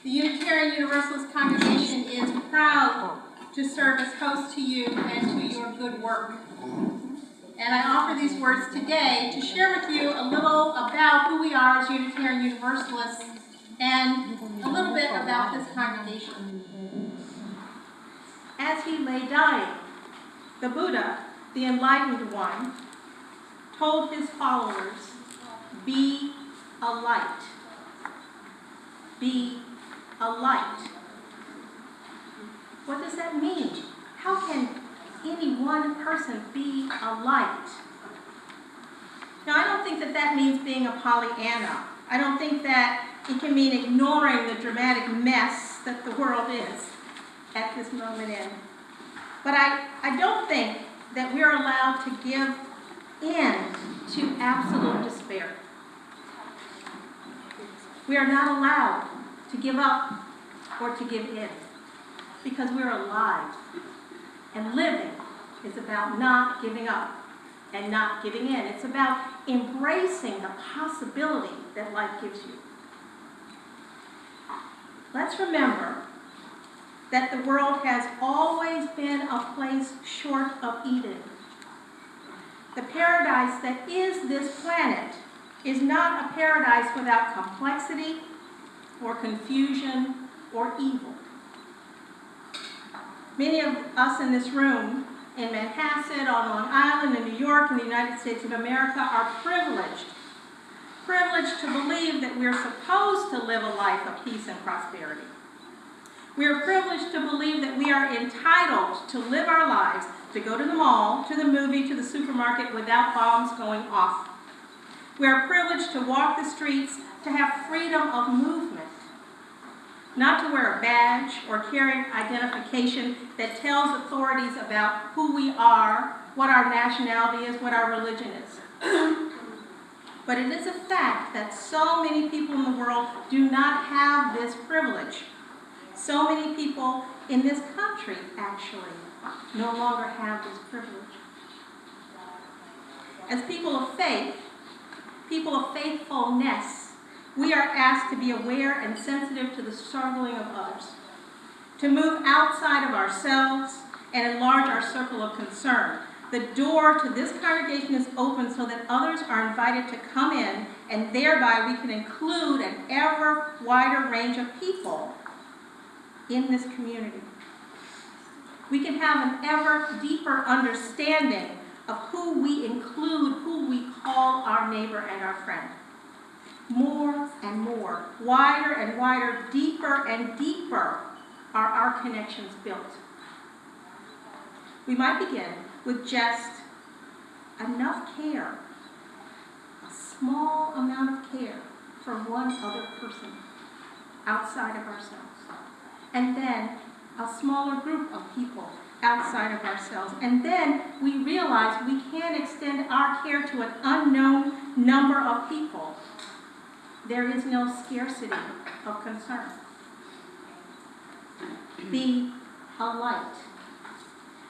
The Unitarian Universalist congregation is proud to serve as host to you and to your good work. And I offer these words today to share with you a little about who we are as Unitarian Universalists and a little bit about this congregation. As he lay dying, the Buddha, the Enlightened One, told his followers, "Be a light. Be a light." What does that mean? How can any one person be a light? Now, I don't think that that means being a Pollyanna. I don't think that it can mean ignoring the dramatic mess that the world is at this moment in. But I don't think that we're allowed to give in to absolute despair. We are not allowed to give up or to give in, because we're alive. And living is about not giving up and not giving in. It's about embracing the possibility that life gives you. Let's remember that the world has always been a place short of Eden. The paradise that is this planet is not a paradise without complexity or confusion or evil. Many of us in this room, in Manhasset, on Long Island, in New York, in the United States of America, are privileged to believe that we're supposed to live a life of peace and prosperity. We are privileged to believe that we are entitled to live our lives, to go to the mall, to the movie, to the supermarket without bombs going off. We are privileged to walk the streets, to have freedom of movement, not to wear a badge or carry identification that tells authorities about who we are, what our nationality is, what our religion is. But it is a fact that so many people in the world do not have this privilege. So many people in this country, actually, no longer have this privilege. As people of faith, people of faithfulness, we are asked to be aware and sensitive to the struggling of others, to move outside of ourselves and enlarge our circle of concern. The door to this congregation is open so that others are invited to come in, and thereby we can include an ever wider range of people in this community. We can have an ever deeper understanding of who we include, who we call our neighbor and our friend. More and more, wider and wider, deeper and deeper are our connections built. We might begin with just enough care, a small amount of care for one other person outside of ourselves. And then a smaller group of people outside of ourselves. And then we realize we can extend our care to an unknown number of people. There is no scarcity of concern. Be a light.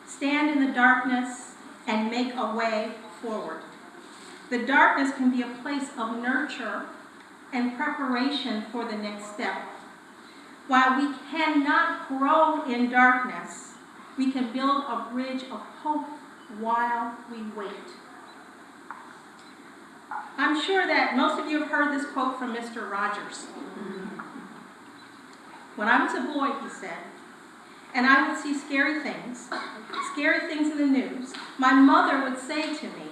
Stand in the darkness and make a way forward. The darkness can be a place of nurture and preparation for the next step. While we cannot grow in darkness, we can build a bridge of hope while we wait. I'm sure that most of you have heard this quote from Mr. Rogers. When I was a boy, he said, and I would see scary things in the news, my mother would say to me,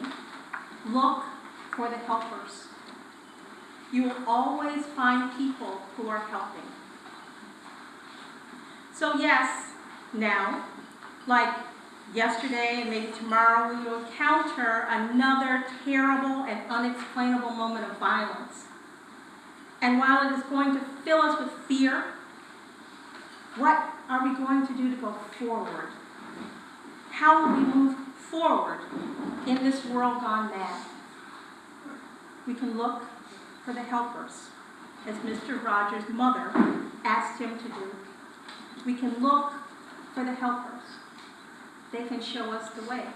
"Look for the helpers. You will always find people who are helping." So yes, now, like yesterday and maybe tomorrow, we will encounter another terrible and unexplainable moment of violence. And while it is going to fill us with fear, what are we going to do to go forward? How will we move forward in this world gone mad? We can look for the helpers, as Mr. Rogers' mother asked him to do. We can look for the helpers. They can show us the way.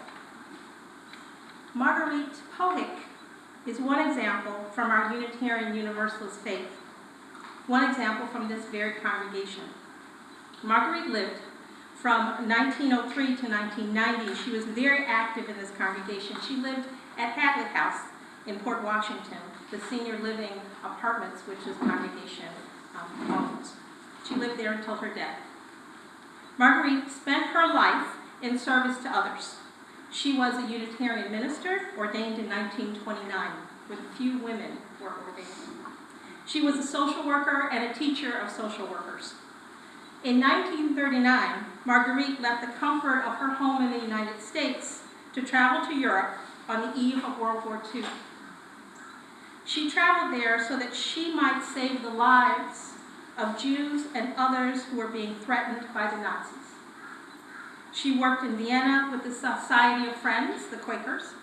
Marguerite Pohick is one example from our Unitarian Universalist faith. One example from this very congregation. Marguerite lived from 1903 to 1990. She was very active in this congregation. She lived at Hadley House in Port Washington, the senior living apartments, which this congregation owns. She lived there until her death. Marguerite spent her life in service to others. She was a Unitarian minister, ordained in 1929, with few women were ordained. She was a social worker and a teacher of social workers. In 1939, Marguerite left the comfort of her home in the United States to travel to Europe on the eve of World War II. She traveled there so that she might save the lives of Jews and others who were being threatened by the Nazis. She worked in Vienna with the Society of Friends, the Quakers,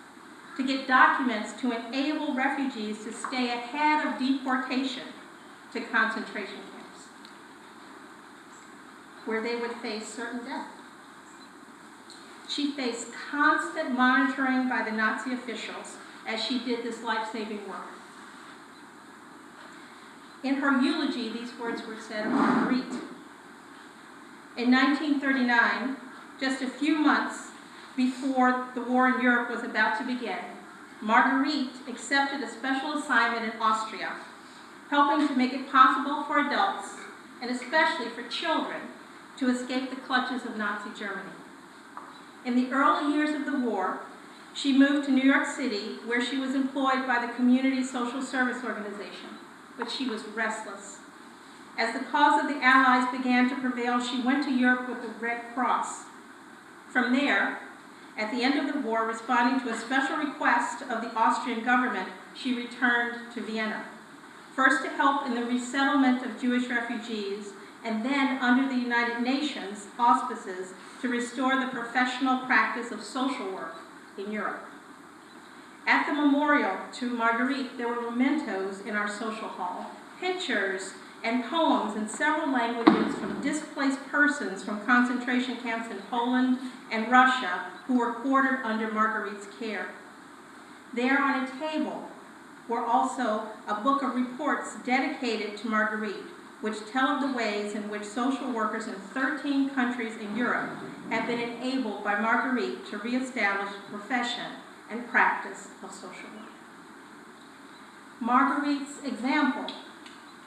to get documents to enable refugees to stay ahead of deportation to concentration camps, where they would face certain death. She faced constant monitoring by the Nazi officials as she did this life-saving work. In her eulogy, these words were said of Marguerite. In 1939, just a few months before the war in Europe was about to begin, Marguerite accepted a special assignment in Austria, helping to make it possible for adults, and especially for children, to escape the clutches of Nazi Germany. In the early years of the war, she moved to New York City, where she was employed by the Community Social Service Organization, but she was restless. As the cause of the Allies began to prevail, she went to Europe with the Red Cross. From there, at the end of the war, responding to a special request of the Austrian government, she returned to Vienna, first to help in the resettlement of Jewish refugees, and then under the United Nations auspices to restore the professional practice of social work in Europe. At the memorial to Marguerite, there were mementos in our social hall, pictures and poems in several languages from displaced persons from concentration camps in Poland and Russia who were quartered under Marguerite's care. There on a table were also a book of reports dedicated to Marguerite, which tell of the ways in which social workers in 13 countries in Europe have been enabled by Marguerite to reestablish the profession and practice of social work. Marguerite's example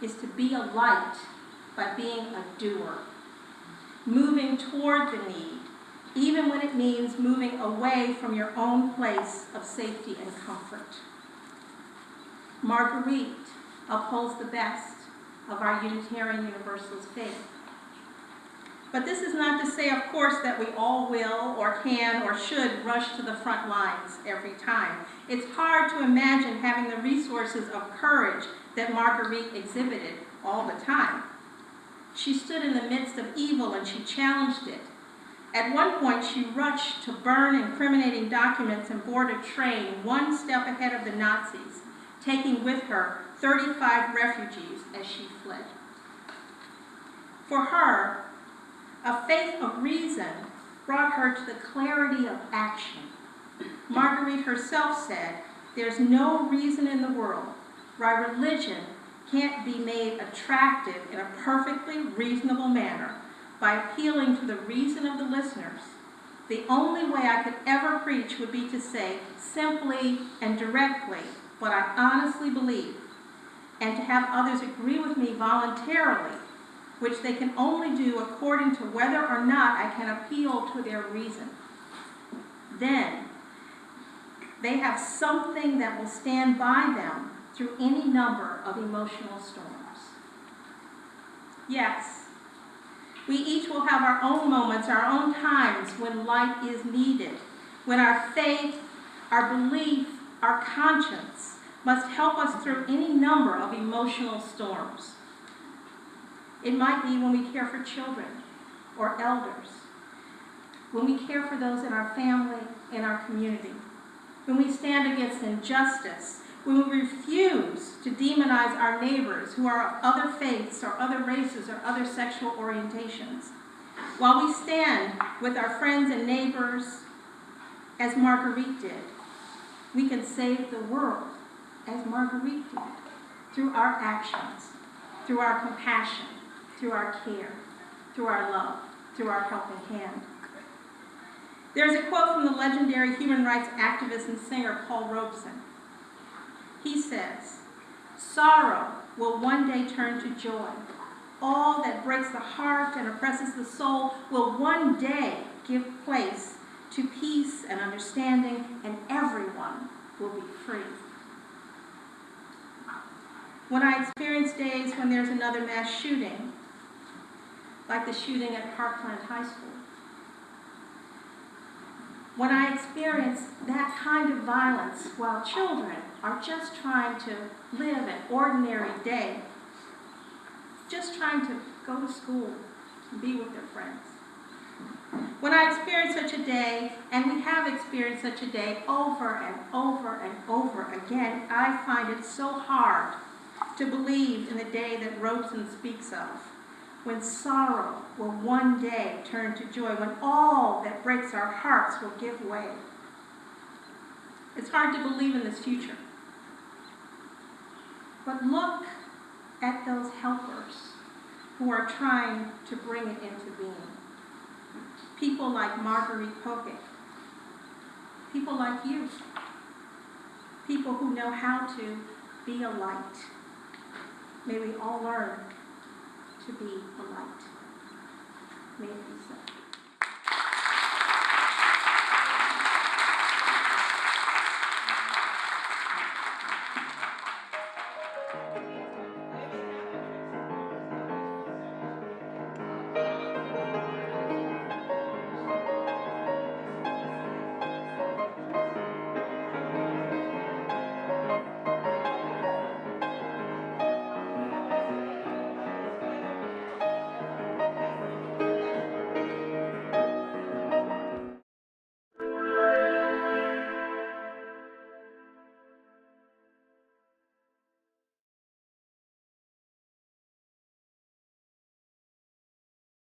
is to be a light by being a doer, moving toward the need, even when it means moving away from your own place of safety and comfort. Marguerite upholds the best of our Unitarian Universalist faith. But this is not to say, of course, that we all will or can or should rush to the front lines every time. It's hard to imagine having the resources of courage that Marguerite exhibited all the time. She stood in the midst of evil and she challenged it. At one point, she rushed to burn incriminating documents and board a train one step ahead of the Nazis, taking with her 35 refugees as she fled. For her, a faith of reason brought her to the clarity of action. Marguerite herself said, "There's no reason in the world why religion can't be made attractive in a perfectly reasonable manner by appealing to the reason of the listeners. The only way I could ever preach would be to say simply and directly what I honestly believe, and to have others agree with me voluntarily, which they can only do according to whether or not I can appeal to their reason. Then they have something that will stand by them through any number of emotional storms." Yes, we each will have our own moments, our own times when light is needed, when our faith, our belief, our conscience must help us through any number of emotional storms. It might be when we care for children or elders, when we care for those in our family, in our community, when we stand against injustice, when we refuse to demonize our neighbors who are of other faiths or other races or other sexual orientations, while we stand with our friends and neighbors as Marguerite did. We can save the world as Marguerite did through our actions. through our compassion, through our care, through our love, through our helping hand. There's a quote from the legendary human rights activist and singer Paul Robeson. He says, "Sorrow will one day turn to joy. All that breaks the heart and oppresses the soul will one day give place to peace and understanding, and everyone will be free." When I experience days when there's another mass shooting, like the shooting at Parkland High School, when I experience that kind of violence while children are just trying to live an ordinary day, just trying to go to school and be with their friends. When I experience such a day, and we have experienced such a day over and over and over again, I find it so hard to believe in the day that Robeson speaks of, when sorrow will one day turn to joy, when all that breaks our hearts will give way. It's hard to believe in this future. But look at those helpers who are trying to bring it into being. People like Marguerite Popic, people like you, people who know how to be a light. May we all learn to be a light.